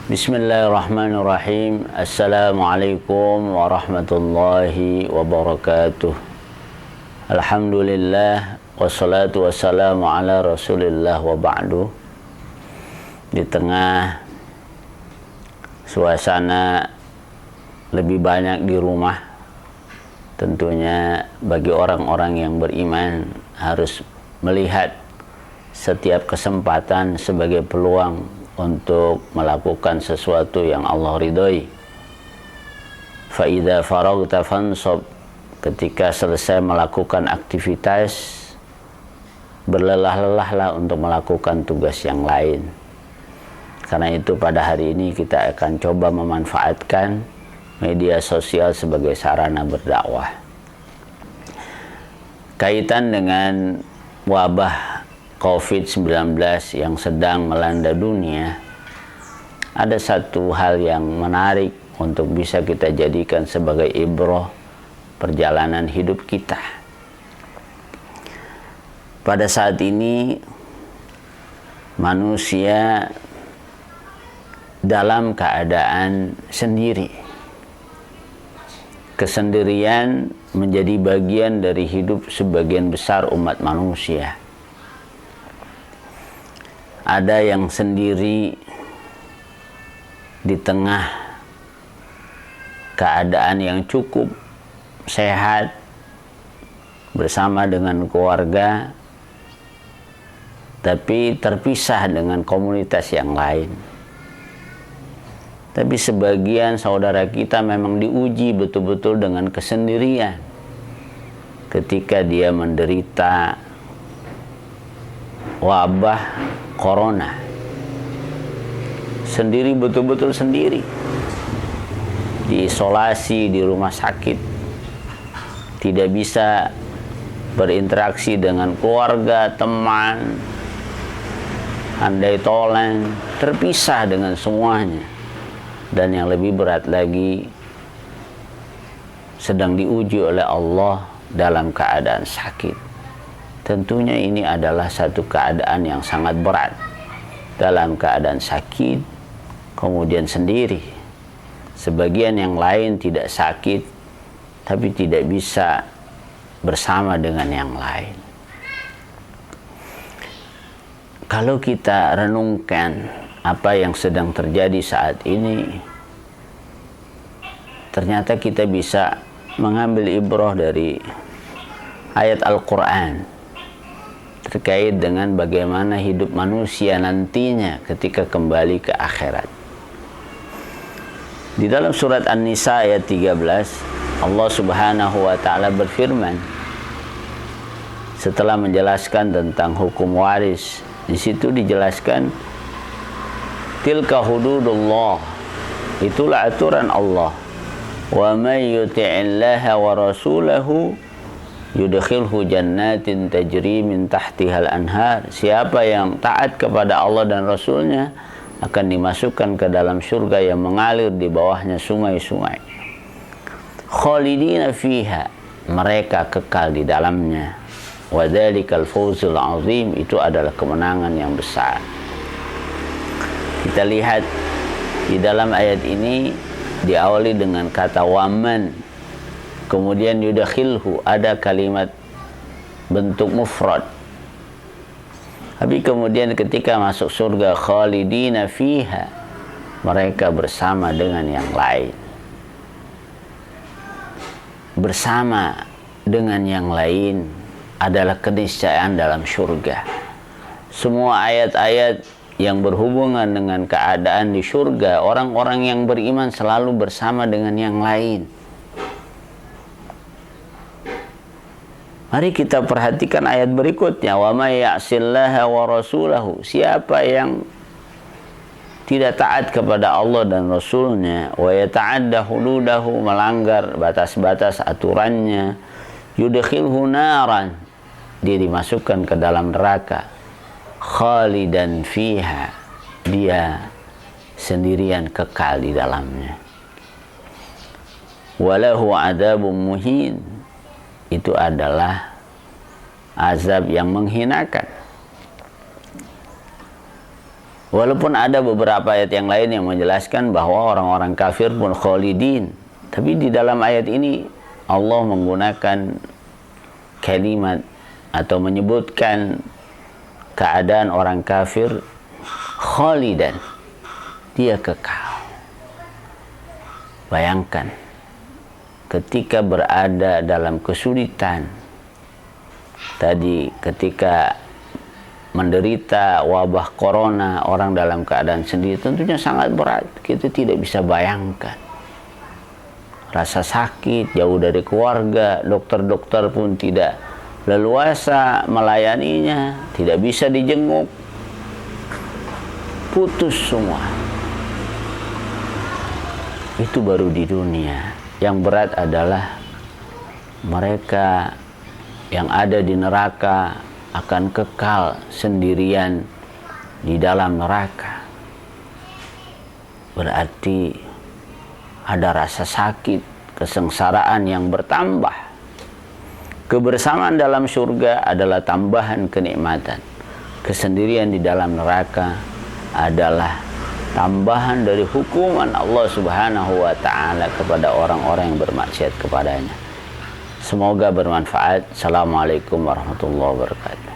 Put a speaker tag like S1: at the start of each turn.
S1: Bismillahirrahmanirrahim. Assalamualaikum warahmatullahi wabarakatuh. Alhamdulillah, wassalatu wassalamu ala rasulillah wa ba'du. Di tengah suasana lebih banyak di rumah, tentunya bagi orang-orang yang beriman harus melihat setiap kesempatan sebagai peluang untuk melakukan sesuatu yang Allah ridhoi. Fa idza faraghta fansab, ketika selesai melakukan aktivitas, berlelah-lelahlah untuk melakukan tugas yang lain. Karena itu pada hari ini kita akan coba memanfaatkan media sosial sebagai sarana berdakwah. Kaitan dengan wabah COVID-19 yang sedang melanda dunia, ada satu hal yang menarik untuk bisa kita jadikan sebagai ibrah perjalanan hidup kita. Pada saat ini manusia dalam keadaan sendiri. Kesendirian menjadi bagian dari hidup sebagian besar umat manusia. Ada yang sendiri di tengah keadaan yang cukup sehat bersama dengan keluarga, tapi terpisah dengan komunitas yang lain. Tapi sebagian saudara kita memang diuji betul-betul dengan kesendirian ketika dia menderita wabah corona, sendiri, betul-betul sendiri, diisolasi di rumah sakit, tidak bisa berinteraksi dengan keluarga, teman, andai tolen, terpisah dengan semuanya. Dan yang lebih berat lagi, sedang diuji oleh Allah dalam keadaan sakit. Tentunya ini adalah satu keadaan yang sangat berat. Dalam keadaan sakit, kemudian sendiri. Sebagian yang lain tidak sakit, tapi tidak bisa bersama dengan yang lain. Kalau kita renungkan apa yang sedang terjadi saat ini, ternyata kita bisa mengambil ibrah dari ayat Al-Quran terkait dengan bagaimana hidup manusia nantinya ketika kembali ke akhirat. Di dalam surat An-Nisa ayat 13, Allah Subhanahu wa taala berfirman setelah menjelaskan tentang hukum waris. Di situ dijelaskan, tilka hududullah, itulah aturan Allah. Wa may yuti'illaha wa rasulahu yudkhilhu jannatin tajri min tahtihal anhar. Siapa yang taat kepada Allah dan Rasulnya akan dimasukkan ke dalam surga yang mengalir di bawahnya sungai-sungai. Khalidina fiha, mereka kekal di dalamnya. Wa dzalikal fawzul azim, itu adalah kemenangan yang besar. Kita lihat di dalam ayat ini diawali dengan kata waman, kemudian yudakhilhu, ada kalimat bentuk mufrad. Tapi kemudian ketika masuk surga, khalidina fiha, mereka bersama dengan yang lain. Bersama dengan yang lain adalah keniscayaan dalam surga. Semua ayat-ayat yang berhubungan dengan keadaan di surga, orang-orang yang beriman selalu bersama dengan yang lain. Mari kita perhatikan ayat berikutnya. Wa may ya'sillaha wa rasulahu, siapa yang tidak taat kepada Allah dan Rasulnya, wa yata'adda hududahu, melanggar batas-batas aturannya, yudkhilhu naran, dia dimasukkan ke dalam neraka, khalidan fiha, dia sendirian kekal di dalamnya, walahu adzabun muhin, itu adalah azab yang menghinakan. Walaupun ada beberapa ayat yang lain yang menjelaskan bahwa orang-orang kafir pun khalidin, tapi di dalam ayat ini Allah menggunakan kalimat atau menyebutkan keadaan orang kafir khalidan, dia kekal. Bayangkan ketika berada dalam kesulitan tadi, ketika menderita wabah corona, orang dalam keadaan sendiri, tentunya sangat berat. Kita tidak bisa bayangkan rasa sakit, jauh dari keluarga, dokter-dokter pun tidak leluasa melayaninya, tidak bisa dijenguk, putus semua. Itu baru di dunia. Yang berat adalah mereka yang ada di neraka akan kekal sendirian di dalam neraka. Berarti ada rasa sakit, kesengsaraan yang bertambah. Kebersamaan dalam surga adalah tambahan kenikmatan. Kesendirian di dalam neraka adalah tambahan dari hukuman Allah Subhanahu wa ta'ala kepada orang-orang yang bermaksiat kepadanya. Semoga bermanfaat. Assalamualaikum warahmatullahi wabarakatuh.